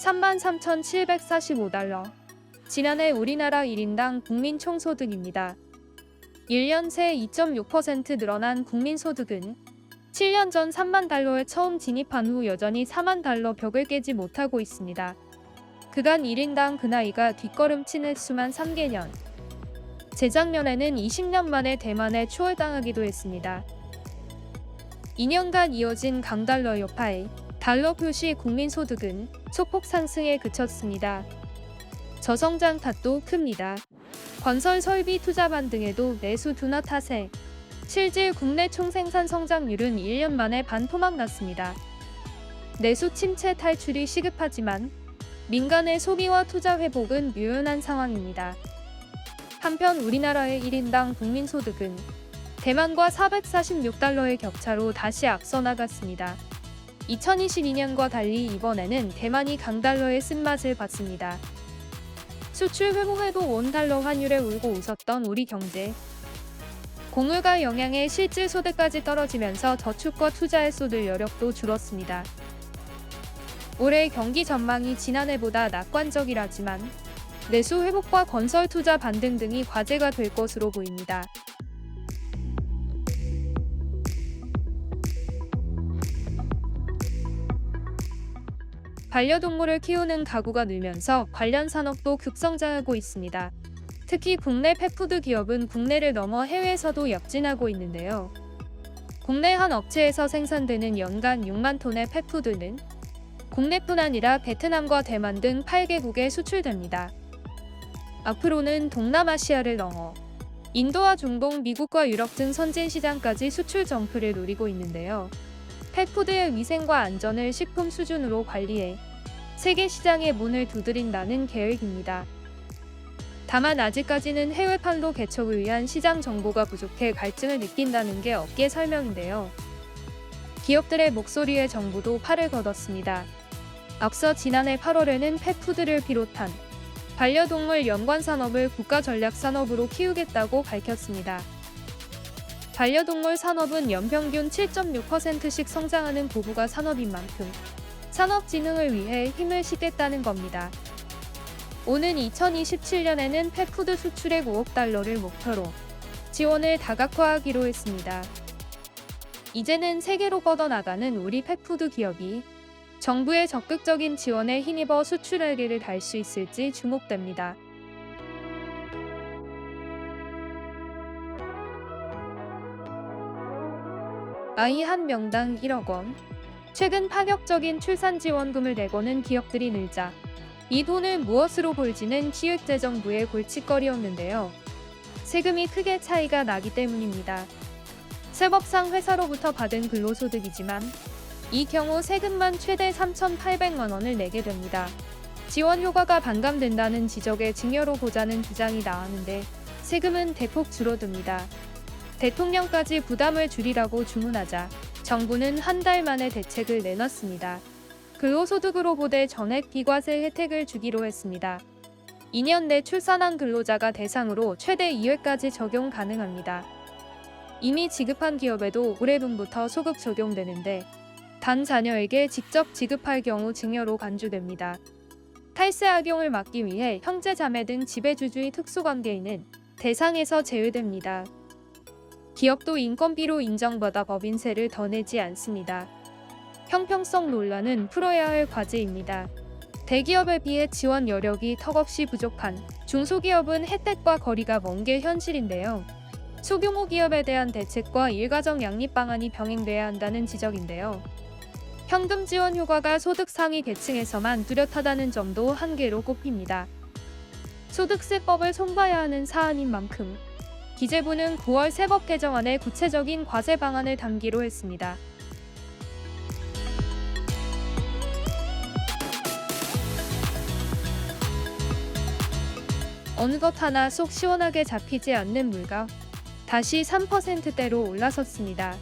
33,745달러. 지난해 우리나라 1인당 국민 총소득입니다. 1년 새 2.6% 늘어난 국민소득은 7년 전 3만 달러에 처음 진입한 후 여전히 4만 달러 벽을 깨지 못하고 있습니다. 그간 1인당 그 나이가 뒷걸음치는 수만 3개년. 재작년에는 20년 만에 대만에 추월당하기도 했습니다. 2년간 이어진 강달러 여파에 달러 표시 국민소득은 소폭 상승에 그쳤습니다. 저성장 탓도 큽니다. 건설 설비 투자반 등에도 내수 둔화 탓에 실질 국내 총생산 성장률은 1년 만에 반토막 났습니다. 내수 침체 탈출이 시급하지만 민간의 소비와 투자 회복은 유연한 상황입니다. 한편 우리나라의 1인당 국민소득은 대만과 446달러의 격차로 다시 앞서 나갔습니다. 2022년과 달리 이번에는 대만이 강달러의 쓴맛을 봤습니다. 수출 회복에도 원달러 환율에 울고 웃었던 우리 경제. 공물가 영향에 실질 소득까지 떨어지면서 저축과 투자에 쏟을 여력도 줄었습니다. 올해 경기 전망이 지난해보다 낙관적이라지만 내수 회복과 건설 투자 반등 등이 과제가 될 것으로 보입니다. 반려동물을 키우는 가구가 늘면서 관련 산업도 급성장하고 있습니다. 특히 국내 펫푸드 기업은 국내를 넘어 해외에서도 역진하고 있는데요. 국내 한 업체에서 생산되는 연간 6만 톤의 펫푸드는 국내뿐 아니라 베트남과 대만 등 8개국에 수출됩니다. 앞으로는 동남아시아를 넘어 인도와 중동, 미국과 유럽 등 선진 시장까지 수출 점프를 노리고 있는데요. 펫푸드의 위생과 안전을 식품 수준으로 관리해 세계 시장의 문을 두드린다는 계획입니다. 다만 아직까지는 해외판로 개척을 위한 시장 정보가 부족해 갈증을 느낀다는 게 업계 설명인데요. 기업들의 목소리에 정부도 팔을 걷었습니다. 앞서 지난해 8월에는 펫푸드를 비롯한 반려동물 연관 산업을 국가전략산업으로 키우겠다고 밝혔습니다. 반려동물 산업은 연평균 7.6%씩 성장하는 보부가 산업인 만큼 산업 진흥을 위해 힘을 싣겠다는 겁니다. 오는 2027년에는 펫푸드 수출액 5억 달러를 목표로 지원을 다각화하기로 했습니다. 이제는 세계로 뻗어나가는 우리 펫푸드 기업이 정부의 적극적인 지원에 힘입어 수출액을 달 수 있을지 주목됩니다. 아이 한 명당 1억 원. 최근 파격적인 출산지원금을 내거는 기업들이 늘자 이 돈을 무엇으로 볼지는 기획재정부의 골칫거리였는데요. 세금이 크게 차이가 나기 때문입니다. 세법상 회사로부터 받은 근로소득이지만 이 경우 세금만 최대 3,800만 원을 내게 됩니다. 지원 효과가 반감된다는 지적에 증여로 보자는 주장이 나왔는데 세금은 대폭 줄어듭니다. 대통령까지 부담을 줄이라고 주문하자 정부는 한 달 만에 대책을 내놨습니다. 근로소득으로 보되 전액 비과세 혜택을 주기로 했습니다. 2년 내 출산한 근로자가 대상으로 최대 2회까지 적용 가능합니다. 이미 지급한 기업에도 올해분부터 소급 적용되는데 단 자녀에게 직접 지급할 경우 증여로 간주됩니다. 탈세 악용을 막기 위해 형제 자매 등 지배주주의 특수관계인은 대상에서 제외됩니다. 기업도 인건비로 인정받아 법인세를 더 내지 않습니다. 형평성 논란은 풀어야 할 과제입니다. 대기업에 비해 지원 여력이 턱없이 부족한 중소기업은 혜택과 거리가 먼 게 현실인데요. 소규모 기업에 대한 대책과 일가정 양립 방안이 병행돼야 한다는 지적인데요. 현금 지원 효과가 소득 상위 계층에서만 뚜렷하다는 점도 한계로 꼽힙니다. 소득세법을 손봐야 하는 사안인 만큼 기재부는 9월 세법 개정안에 구체적인 과세 방안을 담기로 했습니다. 어느 것 하나 속 시원하게 잡히지 않는 물가, 다시 3%대로 올라섰습니다.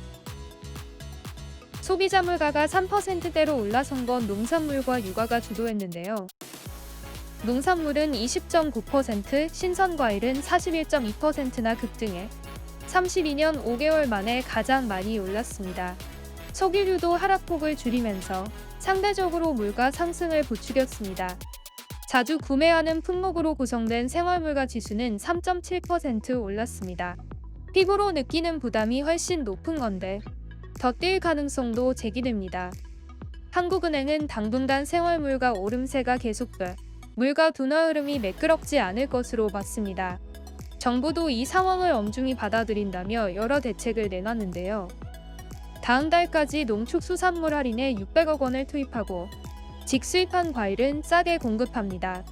소비자 물가가 3%대로 올라선 건 농산물과 유가가 주도했는데요. 농산물은 20.9%, 신선과일은 41.2%나 급등해 32년 5개월 만에 가장 많이 올랐습니다. 석유류도 하락폭을 줄이면서 상대적으로 물가 상승을 부추겼습니다. 자주 구매하는 품목으로 구성된 생활물가 지수는 3.7% 올랐습니다. 피부로 느끼는 부담이 훨씬 높은 건데 더 뛸 가능성도 제기됩니다. 한국은행은 당분간 생활물가 오름세가 계속돼 물가 둔화 흐름이 매끄럽지 않을 것으로 봤습니다. 정부도 이 상황을 엄중히 받아들인다며 여러 대책을 내놨는데요. 다음 달까지 농축수산물 할인에 600억 원을 투입하고 직수입한 과일은 싸게 공급합니다.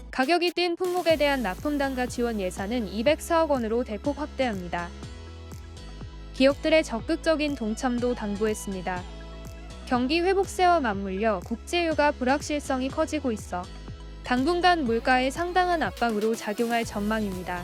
가격이 뛴 품목에 대한 납품단가 지원 예산은 204억 원으로 대폭 확대합니다. 기업들의 적극적인 동참도 당부했습니다. 경기 회복세와 맞물려 국제유가 불확실성이 커지고 있어 당분간 물가에 상당한 압박으로 작용할 전망입니다.